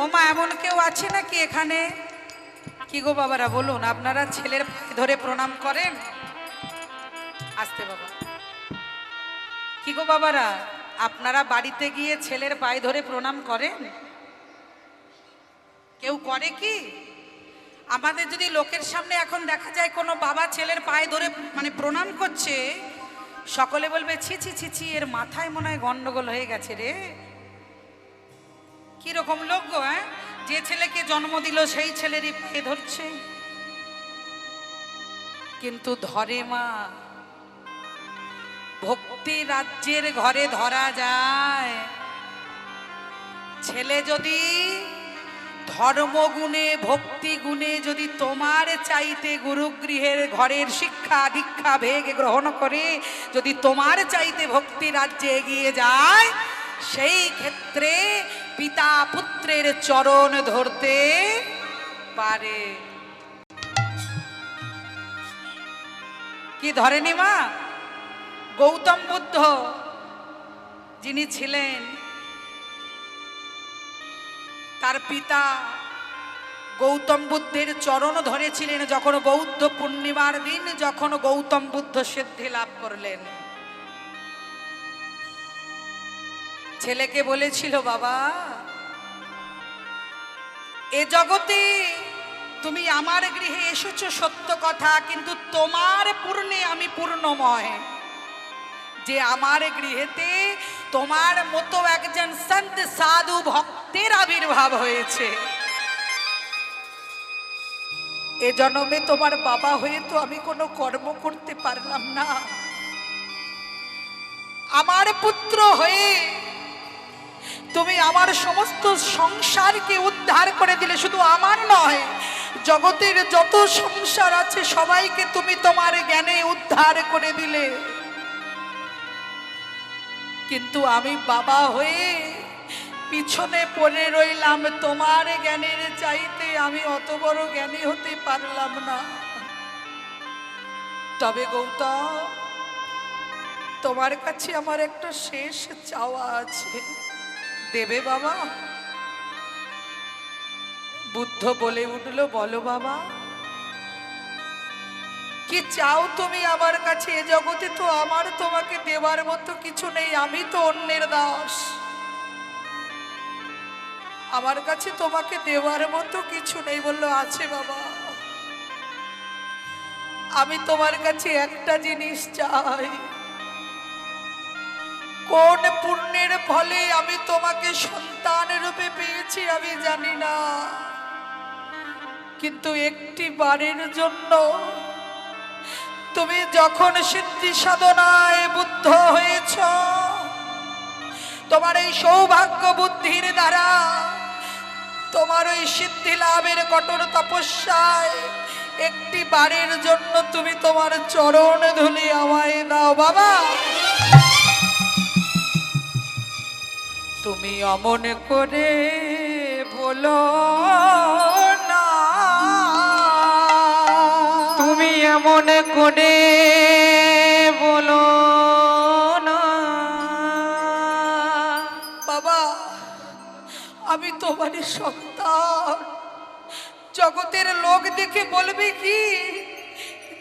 ও মা, এমন কেউ আছে নাকি এখানে? কি গো বাবারা, বলুন, আপনারা ছেলের পায়ে ধরে প্রণাম করেন? আসতে বাবা। কি গো বাবারা, আপনারা বাড়িতে গিয়ে ছেলের পায়ে ধরে প্রণাম করেন? কেউ করে কি? আমাদের যদি লোকের সামনে এখন দেখা যায় কোনো বাবা ছেলের পায়ে ধরে মানে প্রণাম করছে, সকলে বলবে ছি ছি ছি ছি, এর মাথায় মনে হয় গন্ডগোল হয়ে গেছে রে। কি রকম লোক গো, হ্যাঁ? যে ছেলেকে জন্ম দিল সেই ছেলেরই পায়ে ধরছে। কিন্তু ধরে মা, ভক্তি রাজ্যের ঘরে ধরা যায়। ছেলে যদি ধর্মগুণে ভক্তি গুণে যদি তোমার চাইতে গুরুগৃহের ঘরের শিক্ষা দীক্ষা ভেগ গ্রহণ করে যদি তোমার চাইতে ভক্তি রাজ্যে এগিয়ে যায়, সেই ক্ষেত্রে পিতা পুত্রের চরণ ধরতে পারে। কি ধরেনি মা? গৌতম বুদ্ধ যিনি ছিলেন, তার পিতা গৌতম বুদ্ধের চরণ ধরেছিলেন যখন বৌদ্ধ পূর্ণিমার দিন, যখন গৌতম বুদ্ধ সিদ্ধি লাভ করলেন। ছেলেকে বলেছিল, বাবা, এ জগতে তুমি আমার গৃহে এসেছো সত্য কথা, কিন্তু তোমার পূর্ণে আমি পূর্ণময়। যে আমার গৃহেতে তোমার মতো একজন সন্ত সাধু ভক্তের আবির্ভাব হয়েছে। এ জন্মে তোমার বাবা হয়ে তো আমি কোনো কর্ম করতে পারলাম না, আমার পুত্র হয়ে তুমি আমার সমস্ত সংসারকে উদ্ধার করে দিলে। শুধু আমার নয়, জগতের যত সংসার আছে সবাইকে তুমি তোমার জ্ঞানে উদ্ধার করে দিলে। কিন্তু আমি বাবা হয়ে পিছনে পড়ে রইলাম, তোমার জ্ঞানের চাইতে আমি অত বড় জ্ঞানী হতে পারলাম না। তবে গৌতম, তোমার কাছে আমার একটা শেষ চাওয়া আছে, দেবে বাবা? বুদ্ধ বলে উঠল, বলো বাবা, কি চাও তুমি আমার কাছে? এ জগতে তো আমার তোমাকে দেবার মতো কিছু নেই, আমি তো অন্যের দাস, আমার কাছে তোমাকে দেওয়ার মতো কিছু নেই। বলল, আছে বাবা, আমি তোমার কাছে একটা জিনিস চাই। কোন পুণ্যের ফলে আমি তোমাকে সন্তান রূপে পেয়েছি আমি জানি না, কিন্তু একটি বারের জন্য তুমি যখন সিদ্ধি সাধনায় বুদ্ধ হয়েছ, তোমার এই সৌভাগ্য বুদ্ধির দ্বারা তোমার ওই সিদ্ধি লাভের কঠোর তপস্যায় একটি বারের জন্য তুমি তোমার চরণ ধুলি আমায় দাও বাবা। তুমি অমন করে বলো না, তুমি এমন করে বলো না বাবা, আমি তোমারই সন্তান। জগতের লোক দেখে বলবে কি,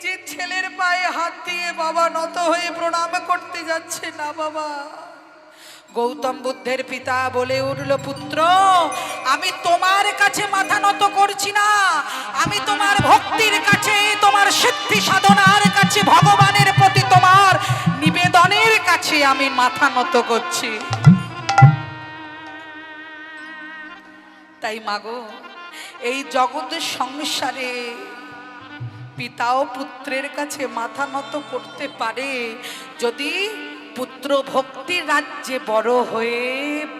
যে ছেলের পায়ে হাত দিয়ে বাবা নত হয়ে প্রণাম করতে যাচ্ছে না বাবা। গৌতম বুদ্ধের পিতা বলে উঠল, পুত্র, আমি তোমার কাছে মাথা নত করছি না, আমি তোমার ভক্তির কাছে, তোমার সিদ্ধি সাধনার কাছে, ভগবানের প্রতি তোমার নিবেদনের কাছে আমি মাথা নত করছি। তাই মাগো, এই জগতের সংসারে পিতা ও পুত্রের কাছে মাথা নত করতে পারে যদি পুত্র ভক্তি রাজ্যে বড় হয়ে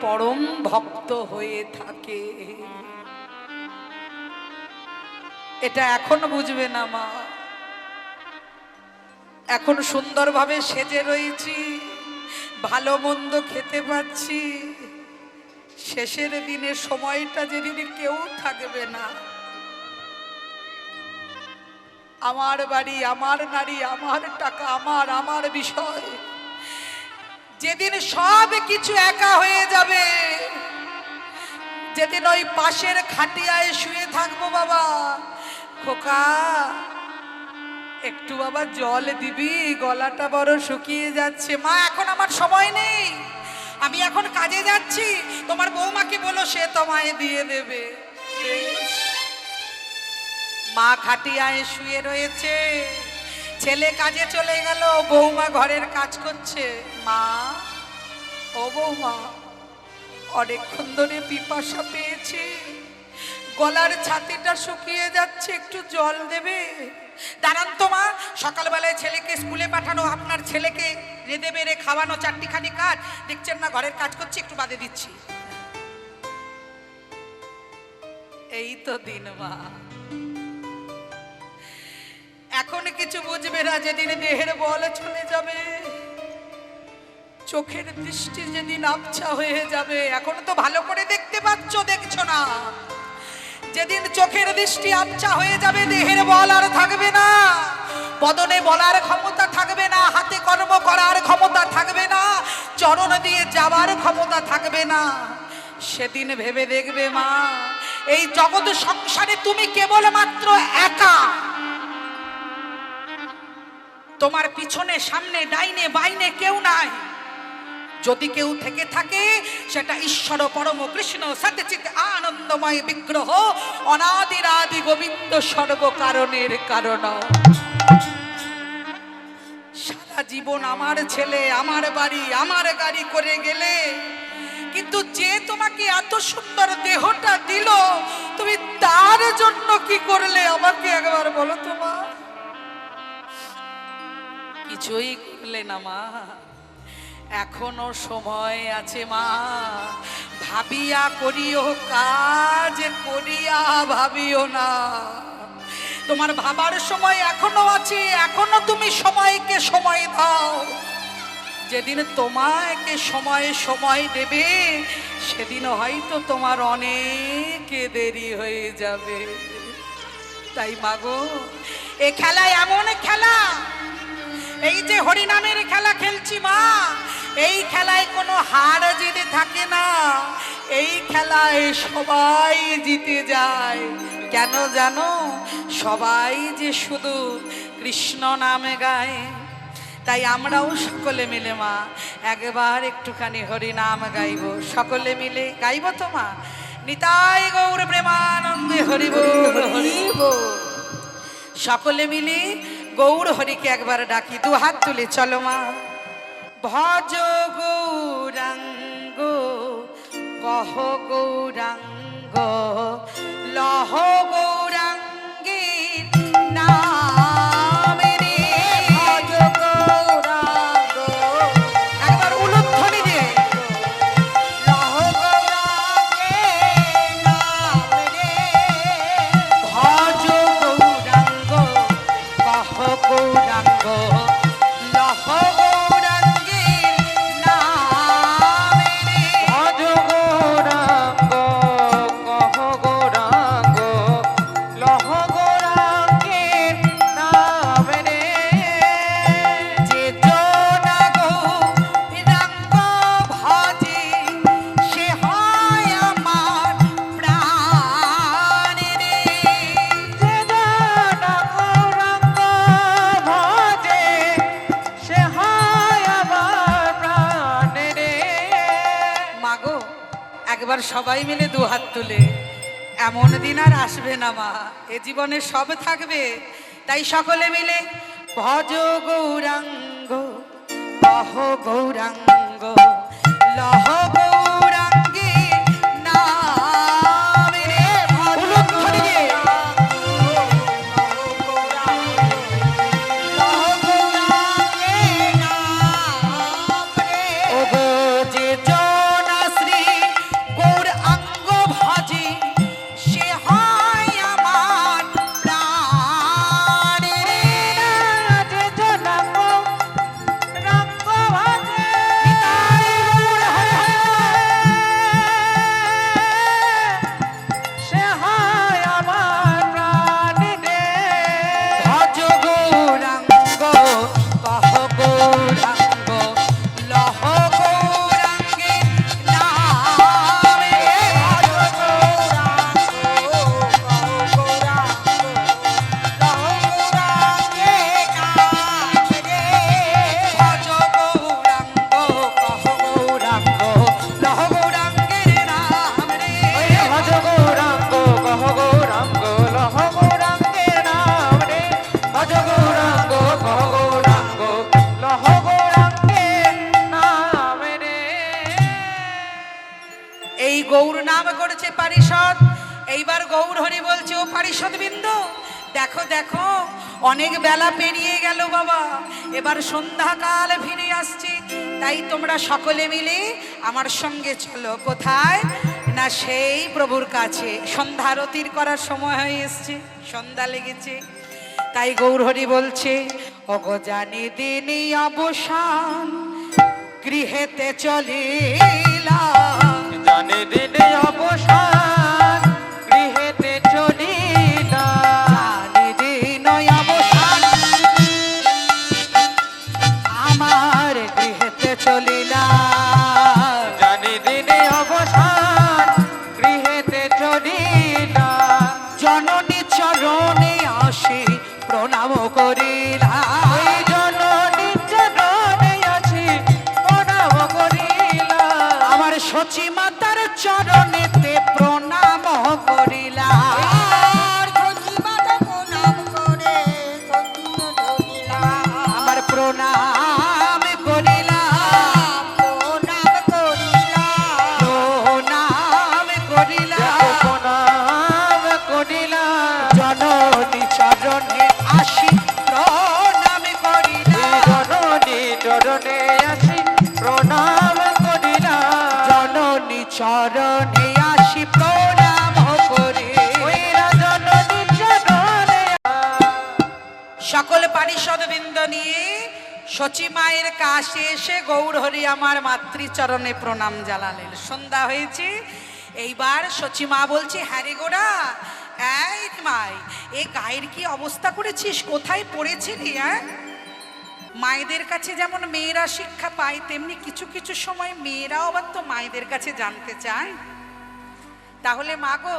পরম ভক্ত হয়ে থাকে। এটা এখন বুঝবে না মা, এখন সুন্দরভাবে সেজে রয়েছি, ভালো মন্দ খেতে পাচ্ছি, শেষের দিনে সময়টা যেদিন কেউ থাকবে না, আমার বাড়ি, আমার নারী, আমার টাকা, আমার বিষয়, যেদিন সব কিছু একা হয়ে যাবে, যেদিন ওই পাশের খাটিয়ায় শুয়ে থাকবো বাবা, খোকা একটু বাবা জল দিবি, গলাটা বড় শুকিয়ে যাচ্ছে। মা এখন আমার সময় নেই, আমি এখন কাজে যাচ্ছি, তোমার বৌমাকে বলো সে তোমায় দিয়ে দেবে। বেশ। মা খাটিয়ায় শুয়ে রয়েছে, ছেলে কাজে চলে গেল, বৌমা ঘরের কাজ করছে। মা, ও বৌমা, অনেকক্ষণ ধরে পিপাসা পেয়েছে, গলার ছাতিটা শুকিয়ে যাচ্ছে, একটু জল দেবে? দাঁড়ান তো মা, সকালবেলায় ছেলেকে স্কুলে পাঠানো, আপনার ছেলেকে রেঁধে বেড়ে খাওয়ানো, চারটিখানি কাজ দেখছেন না, ঘরের কাজ করছি, একটু বাদে দিচ্ছি। এই তো দিন মা, এখন কিছু বুঝবে না, যেদিন দেহের বল চলে যাবে, চোখের দৃষ্টি যেদিন আবছা হয়ে যাবে। এখন তো ভালো করে দেখতে পাচ্ছ, দেখছো না? যেদিন চোখের দৃষ্টি আবছা হয়ে যাবে, দেহের বল আর থাকবে না, বদনে বলার ক্ষমতা থাকবে না, হাতে কর্ম করার ক্ষমতা থাকবে না, চরণ দিয়ে যাবার ক্ষমতা থাকবে না। সেদিন ভেবে দেখবে মা, এই জগৎ সংসারে তুমি কেবলমাত্র একা। তোমার পিছনে সামনে ডাইনে বাইনে কেউ নাই। যদি কেউ থেকে থাকে, সেটা ঈশ্বর পরম কৃষ্ণ সত্যচিৎ আনন্দময় বিগ্রহ, অনাদিরাদি গোবিন্দ, সর্বকারণের কারণ। সারা জীবন আমার ছেলে, আমার বাড়ি, আমার গাড়ি করে গেলে, কিন্তু যে তোমাকে এত সুন্দর দেহটা দিল, তুমি তার জন্য কি করলে আমাকে একবার বলো তো মা? কিছুই করলে না মা। এখনো সময় আছে মা, ভাবিয়া করিও কাজ, করিয়া ভাবিও না। তোমার ভাবার সময় এখনো আছে, এখনো তুমি সময়কে সময় দাও। যেদিন তোমাকে সময় দেবে, সেদিন হয়তো তোমার অনেক দেরি হয়ে যাবে। তাই মাগো, এ খেলা এমন খেলা, এই যে হরিনামের খেলা খেলছি মা, এই খেলায় কোনো হার জিতে থাকে না, এই খেলায় সবাই জিতে যায়। কেন জানো? সবাই যে শুধু কৃষ্ণ নামে গায়। তাই আমরাও সকলে মিলে মা একবার একটুখানি হরিনাম গাইব, সকলে মিলে গাইব তো মা? নিতাই গৌর প্রেমানন্দে হরি বল হরি বল। সকলে মিলে গৌর হরিকে একবার ডাকি, দু হাত তুলে চলো মা। ভজ গৌরাঙ্গ কহ গৌরাঙ্গ, লহ গৌরাঙ্গীর নাম রে। ভজ গৌরাঙ্গ, একবার উলুধ্বনি দিয়ে, লহ গৌরাঙ্গীর নাম রে। ভজ গৌরাঙ্গ কহ গৌরাঙ্গ, লহ গৌরাঙ্গীর নাম রে। ভজ গৌরাঙ্গ কহ গৌরাঙ্গ, লহ গৌরাঙ্গীর নাম রে। যে জনা গৌরাঙ্গ ভজে, সে হয় আমার প্রাণ রে। যে জনা গৌরাঙ্গ ভজে, সে হয় আমার প্রাণ রে। মাগো, একবার সবাই মিলে দু হাত তুলে, এমন দিন আর আসবে না মা, এ জীবনে সব থাকবে। তাই সকলে মিলে ভজ গৌরাঙ্গ কহ গৌরাঙ্গ, লহ গৌরাঙ্গীর নাম রে। উলুধ্বনি দিয়ে, লহ গৌরাঙ্গীর নাম রে। ওগো যে জনা শ্রী গৌরাঙ্গ ভজে, সে হয় আমার প্রাণ রে। যে জনা গৌরাঙ্গ ভজে, নিতাই গৌর হরি হরি হচ্ছে পারিষদ। এইবার গৌর হরি বলছে, ও পারিষদ বৃন্দ, দেখো দেখো অনেক বেলা পেরিয়ে গেল বাবা, এবার সন্ধ্যাকাল ফিরে আসছে, তাই তোমরা সকলে মিলে আমার সঙ্গে চলো। কোথায় না সেই প্রভুর কাছে। সন্ধ্যা আরতির করার সময় হয়ে এসছে, সন্ধ্যা লেগেছে। তাই গৌর হরি বলছে, ওগো জানি দিনই অবসান গৃহেতে চলিলা, জানি দিনে অবসান গৃহেতে চলিলা, জানি দিন অবসান আমার গৃহেতে চলিলা, জানি দিনে অবসান গৃহেতে চলিলা, জননী চরণে আসি প্রণাম করিলা, ওই জননী চরণে আছি প্রণাম করিলা, আমার সচি মাতার চরণেতে প্রণাম করিলা, আমার প্রণাম করিলা, প্রণাম করিলা, প্রণাম করিলা, জননী চরণে আসি প্রণাম করিলা, জননী চরণে আছি প্রণাম করিলা, জননী চরণে আসি প্রণাম করি। ওই জননী চরণে সকল পারিষদ বৃন্দ নিয়ে সচি মায়ের কাছে এসে গৌর হরি আমার মাতৃচরণে প্রণাম জানালেন। সন্ধ্যা হয়েছে, এইবার সচি মা বলছে, হ্যাঁ রে গোরা, এই মাই, এ গায়ের কি অবস্থা করেছিস, কোথায় পড়েছিলি? হ্যাঁ, মায়েদের কাছে যেমন মেয়েরা শিক্ষা পায়, তেমনি কিছু কিছু সময় মেয়েরাও আবার তো মায়েদের কাছে জানতে চায়। তাহলে মা গো,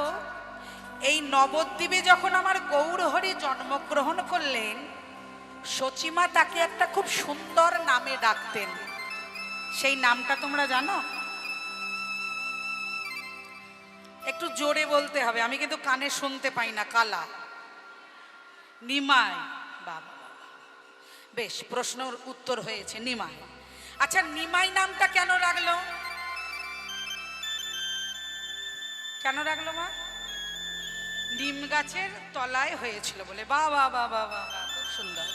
এই নবদ্বীপে যখন আমার গৌর হরি জন্মগ্রহণ করলেন, সচিমা তাকে একটা খুব সুন্দর নামে ডাকতেন। সেই নামটা তোমরা জানো? একটু জোরে বলতে হবে, আমি কিন্তু কানে শুনতে পাই না। কালা, নিমাই। বাবা, বেশ, প্রশ্নের উত্তর হয়েছে, নিমাই। আচ্ছা, নিমাই নামটা কেন রাখলো? কেন রাখলো মা? নিম গাছের তলায় হয়েছিল বলে। বাবা বাবা বাবা, খুব সুন্দর।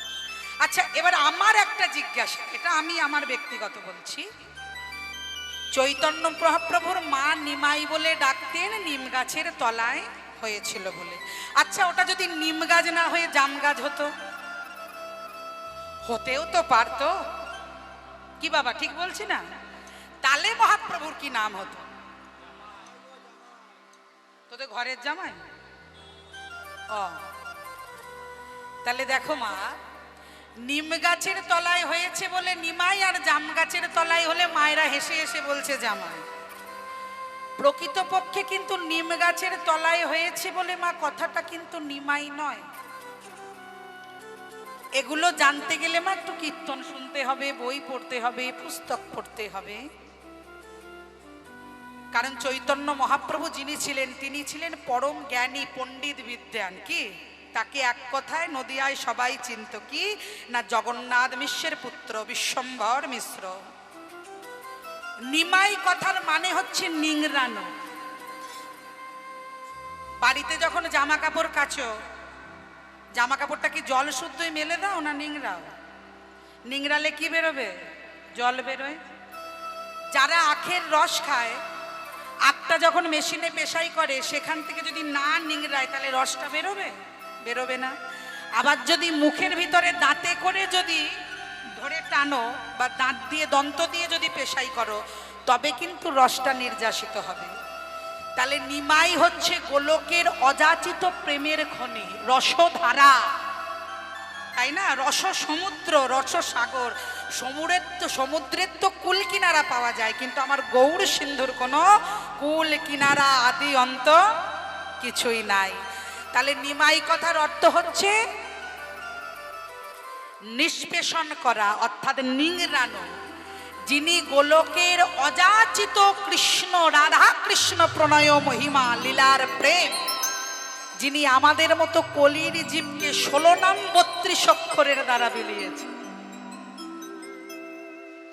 আচ্ছা, এবার আমার একটা জিজ্ঞাসা, এটা আমি আমার ব্যক্তিগত বলছি। চৈতন্য মহাপ্রভুর মা নিমাই বলে ডাকতেন, নিম গাছের তলায় হয়েছিল বলে। আচ্ছা, ওটা যদি নিম গাছ না হয়ে জাম গাছ হতো? হতেও তো পারতো, কি বাবা, ঠিক বলছি না? তাহলে মহাপ্রভুর কি নাম হতো? তোদের ঘরের জামাই? ও, তাহলে দেখো মা, নিম গাছের তলায় হয়েছে বলে নিমাই, আর জাম গাছের তলায় হলে মায়েরা হেসে হেসে বলছে জামাই। প্রকৃতপক্ষে কিন্তু নিম গাছের তলায় হয়েছে বলে মা কথাটা কিন্তু নিমাই নয়। এগুলো জানতে গেলে মা একটু কীর্তন শুনতে হবে, বই পড়তে হবে, পুস্তক পড়তে হবে। কারণ চৈতন্য মহাপ্রভু যিনি ছিলেন, তিনি ছিলেন পরম জ্ঞানী পণ্ডিত বিদ্বান। কি তাকে এক কথায় নদিয়ায় সবাই চিনত, কি না জগন্নাথ মিশ্রের পুত্র বিশ্বম্ভর মিশ্র। নিমাই কথার মানে হচ্ছে নিংড়ানো। বাড়িতে যখন জামা কাপড় কাচো, জামা কাপড়টা কি জল শুদ্ধই মেলে দাও না নিংড়াও? নিংড়ালে কি বেরোবে? জল বেরোয়। যারা আখের রস খায়, আখটা যখন মেশিনে পেশাই করে, সেখান থেকে যদি না নিংড়ায় তাহলে রসটা বেরোবে? বেরোবে না। আবার যদি মুখের ভিতরে দাঁতে করে যদি ধরে টানো বা দাঁত দিয়ে দন্ত দিয়ে যদি পেশাই করো, তবে কিন্তু রসটা নির্যাসিত হবে। তাহলে নিমাই হচ্ছে গোলকের অযাচিত প্রেমের খনি, রসধারা, তাই না? রস সমুদ্র, রস সাগর। সমুদ্রের তো কুল কিনারা পাওয়া যায়, কিন্তু আমার গৌর সিন্ধুর কোনো কুল কিনারা আদি অন্ত কিছুই নাই। তাহলে নিমাই কথার অর্থ হচ্ছে নিষ্পেষণ করা, অর্থাৎ নিংড়ানো। যিনি গোলকের অযাচিত কৃষ্ণ, রাধা কৃষ্ণ প্রণয় মহিমা লীলার প্রেম, যিনি আমাদের মতো কলির জীবকে 16 নাম 32 অক্ষরের দ্বারা বিলিয়েছে,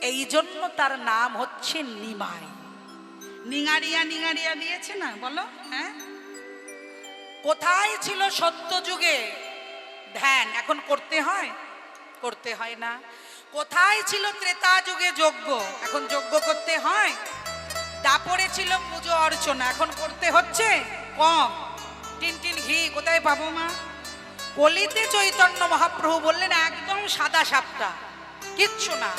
এই জন্য তার নাম হচ্ছে নিমাই। নিঙারিয়া নিঙারিয়া দিয়েছে না, বলো। হ্যাঁ, কোথায় ছিল সত্য যুগে ধ্যান? এখন করতে হয়? করতে হয় না। কোথায় ছিল ত্রেতা যুগে যজ্ঞ? এখন যজ্ঞ করতে হয়। দাপরে ছিল পুজো অর্চনা, এখন করতে হচ্ছে কম। টিন টিন ঘি কোথায় পাবো মা? কলিতে চৈতন্য মহাপ্রভু বললেন একদম সাদা সাপটা, কিচ্ছু না,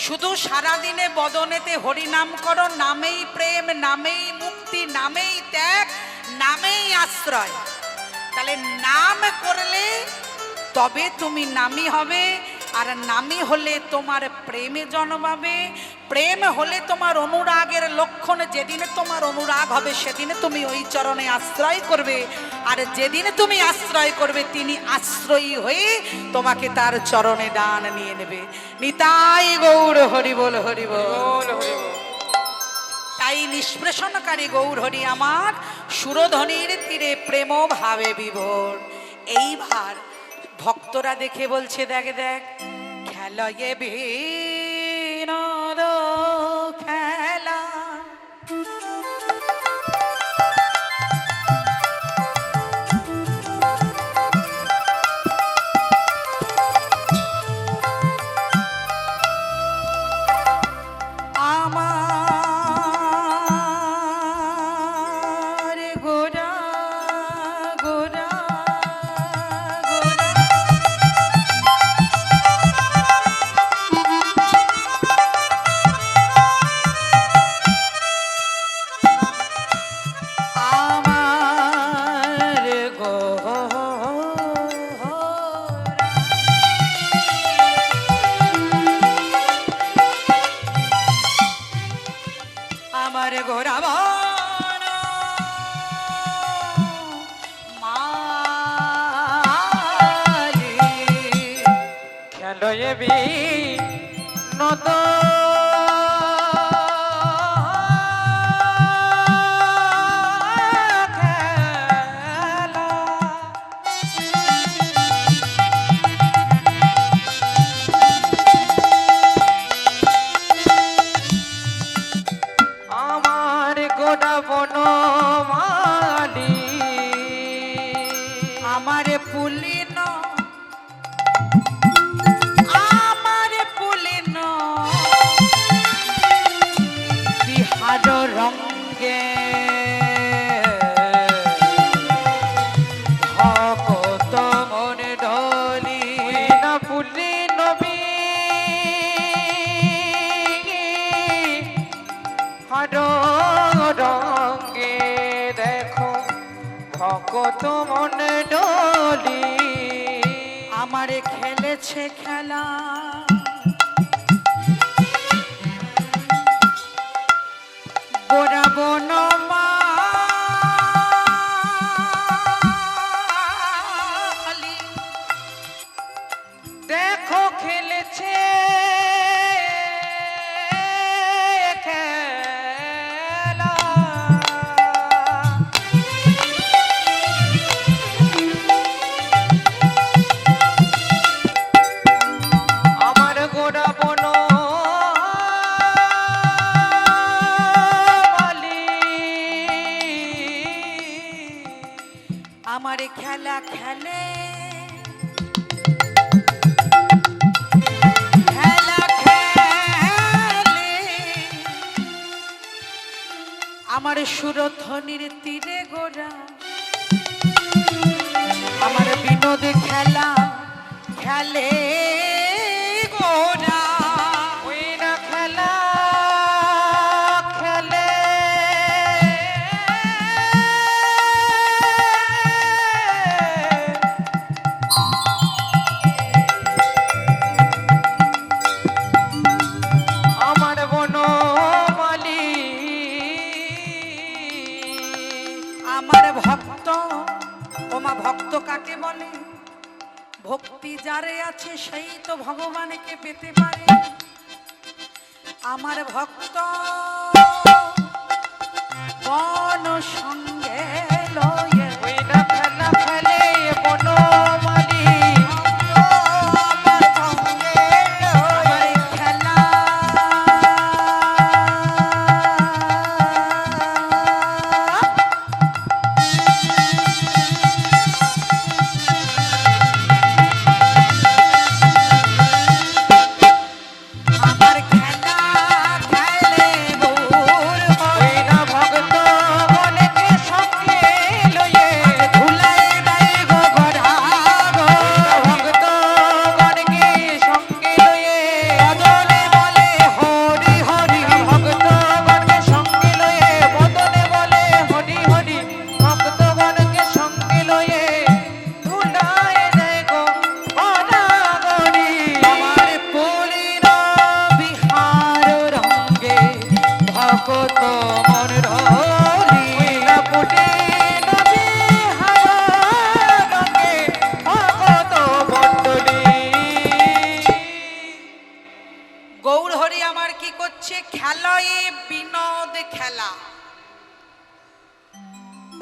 শুধু সারাদিনে বদনেতে হরিনাম করো, নামেই প্রেম, নামেই মুক্তি, নামেই ত্যাগ, নামেই আশ্রয়। তাহলে নাম করলে তবে তুমি নামী হবে, আর নামী হলে তোমার প্রেমে জন্মাবে। প্রেম হলে তোমার অনুরাগের লক্ষণ, যেদিনে তোমার অনুরাগ হবে সেদিনে তুমি ওই চরণে আশ্রয় করবে, আর যেদিনে তুমি আশ্রয় করবে তিনি আশ্রয়ী হয়ে তোমাকে তার চরণে দান নিয়ে নেবে। নিতাই গৌর হরি বল, হরি বল। তাই নিষ্প্রেষণকারী গৌর হরি আমার সুরধ্বনির তীরে প্রেম ভাবে বিভোর। এইবার ভক্তরা দেখে বলছে, দেখ দেখ খেলায় বিনোদ খেলা। আমার গোরা গোরা আমার গোরা মালি খেলয়ে বিনোদ খেলা। আমার গোটা বনমালী আমার পুলিন, আমার পুলিন বিহার রঙ্গে ভকত মনে ঢলি না পুলি নবী হার রঙ্গে দেখো ভকত মনে ঢলি। আমারে খেলেছে খেলা, গোরা বনমালী দেখো খেলেছে খেলা। আমার গোড়া বনমালী আমারে খেলা খেলে, খেলা খেলে আমার সুরধ্বনির তীরে গোরা, আমার বিনোদ খেলা খেলে গোরা। ওই না খেলা খেলে আমার বনমালী। আমার ভক্ত, ওমা ভক্ত কাকে বলে? ভক্তি যারে আছে সেই তো ভগবানকে পেতে পারে। আমার ভক্ত বন সঙ্গে লয়ে ওই না খেলা খেলে বনমালী। আমার সঙ্গে লয়ে খেলা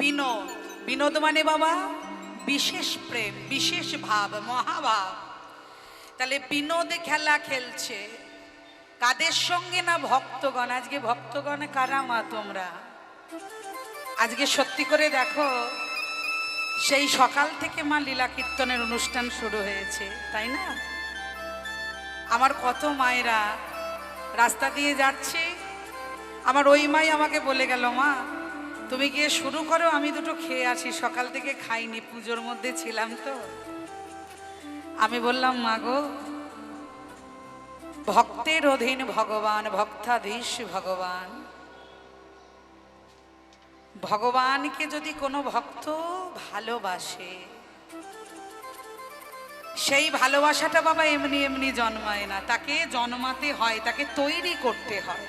বিনোদ, বিনোদ মানে বাবা বিশেষ প্রেম, বিশেষ ভাব, মহাভাব। তাহলে বিনোদ খেলা খেলছে কাদের সঙ্গে? না ভক্তগণ। আজকে ভক্তগণ কারা মা তোমরা? আজকে সত্যি করে দেখো, সেই সকাল থেকে মা লীলা কীর্তনের অনুষ্ঠান শুরু হয়েছে, তাই না? আমার কত মায়েরা রাস্তা দিয়ে যাচ্ছে, আমার ওই মাই আমাকে বলে গেল, মা তুমি গিয়ে শুরু করো, আমি দুটো খেয়ে আসি, সকাল থেকে খাইনি, পুজোর মধ্যে ছিলাম তো। আমি বললাম, মা গো, ভক্তের অধীন ভগবান, ভক্তাধীশ ভগবান। ভগবানকে যদি কোনো ভক্ত ভালোবাসে, সেই ভালোবাসাটা বাবা এমনি এমনি জন্মায় না, তাকে জন্মাতে হয়, তাকে তৈরি করতে হয়।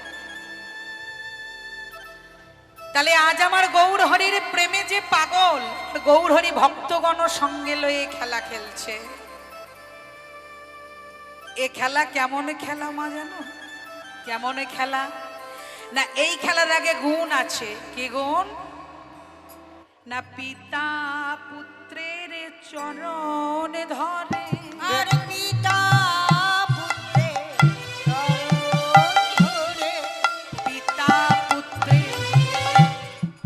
তাহলে আজ আমার গৌরহরির প্রেমে যে পাগল, গৌরহরি ভক্তগণ সঙ্গে লয়ে খেলা খেলছে। এ খেলা কেমন খেলা মা জানো? কেমন খেলা? না এই খেলার আগে গুণ আছে। কি গুণ? না পিতা পুত্রের চরণ ধরে, আর পিতা পুত্রের চরণ ধরে, পিতা পুত্রের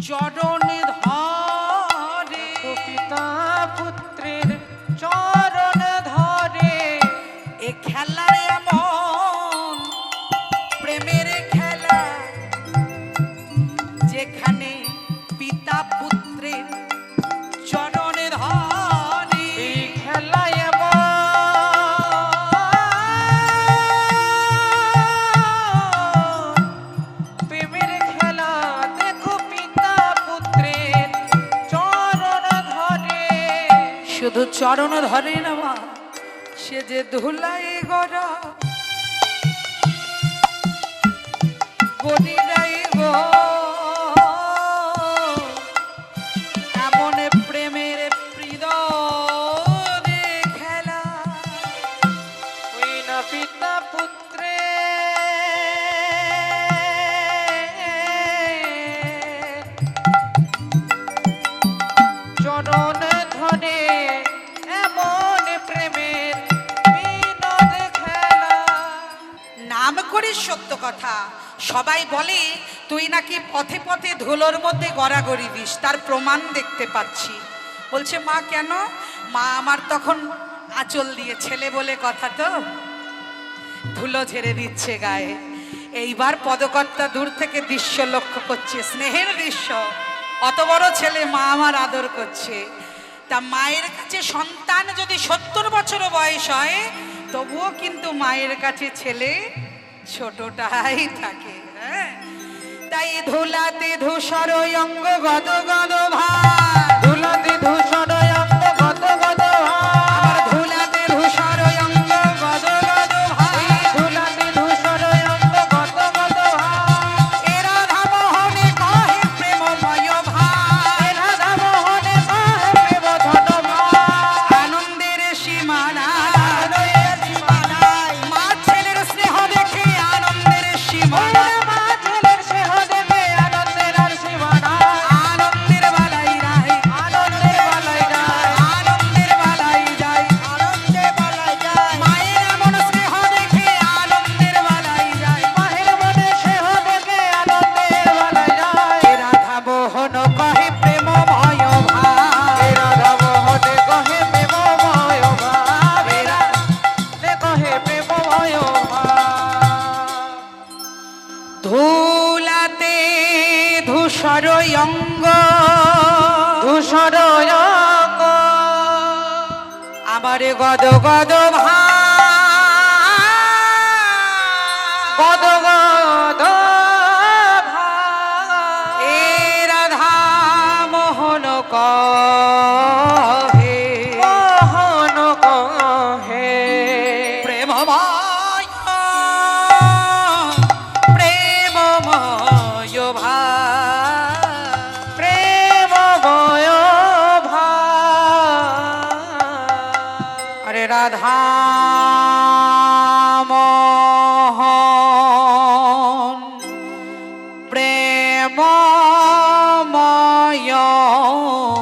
চরণ ধরে, পিতা পুত্রের চরণ ধরে। এ খেলা এমন প্রেমের খেলা, যেখানে পিতা পুত্রের চরণ ধরে। এই খেলায় প্রেমের খেলা, দেখো পিতা পুত্রের চরণ ধরে। শুধু চরণ ধরে না মা, সে যে ধুলাই গড়া গড়িরাই গো, এমন প্রেমের হৃদয়ে খেলা। ওই না পিতা পুত্রে চরণ ধরে, এমন প্রেমের বিনোদ খেলা। নাম করিস সত্য কথা, সবাই বলে তুই নাকি পথে পথে ধুলোর মধ্যে গড়াগড়ি দিস, তার প্রমাণ দেখতে পাচ্ছি। বলছে মা কেন? মা আমার তখন আঁচল দিয়ে, ছেলে বলে কথা তো, ধুলো ঝেড়ে দিচ্ছে গায়ে। এইবার পদকর্তা দূর থেকে দৃশ্য লক্ষ্য করছে, স্নেহের দৃশ্য, অত বড় ছেলে মা আমার আদর করছে। তা মায়ের কাছে সন্তান যদি 70 বছরও বয়স হয়, তবুও কিন্তু মায়ের কাছে ছেলে ছোটটাই থাকে। হ্যাঁ, তাই ধুলাতে ধূসর অঙ্গ গদ গদ ভার, ধুলাতে ধূসর অঙ্গ গদ গদ আমার ধুলাতে ধূসর অঙ্গ গদ গদ ভার, ধুলাতে ধূসর অঙ্গ গদ গদ এ রাধা মোহনে কহে প্রেমময় ভার, রাধা মোহনে কহে প্রেম ধন আনন্দের সীমা নাই, মা ছেলের স্নেহ দেখে আনন্দের সীমা নাই, মা ছেলের সেহ দেবে আনন্দের আর সীমা নাই। আনন্দের বালাই রায়, আনন্দের বালাই যায়, আনন্দের বালাই যায়, আনন্দের বালাই যায়। মায়ের এমন স্নেহ দেখে আনন্দের বালাই যায়। মাহের মনে সেহ দেবে আনন্দের বালাই যায়। এ রাধা মোহন কহে প্রেমময় ভার, এ রাধা মোহনে কহে প্রেমময় ভাব, এ রাধা কহে প্রেমময় ভাব। ধুলাতে ধূসর অঙ্গ, ধূসর অঙ্গ আমার গদ গদ গদ গদ এ রাধা মোহন কহে মোহন কহে প্রেমময়, প্রেমময় ভার, প্রেমময় আরে রাধা মোহন প্রেমময় নয়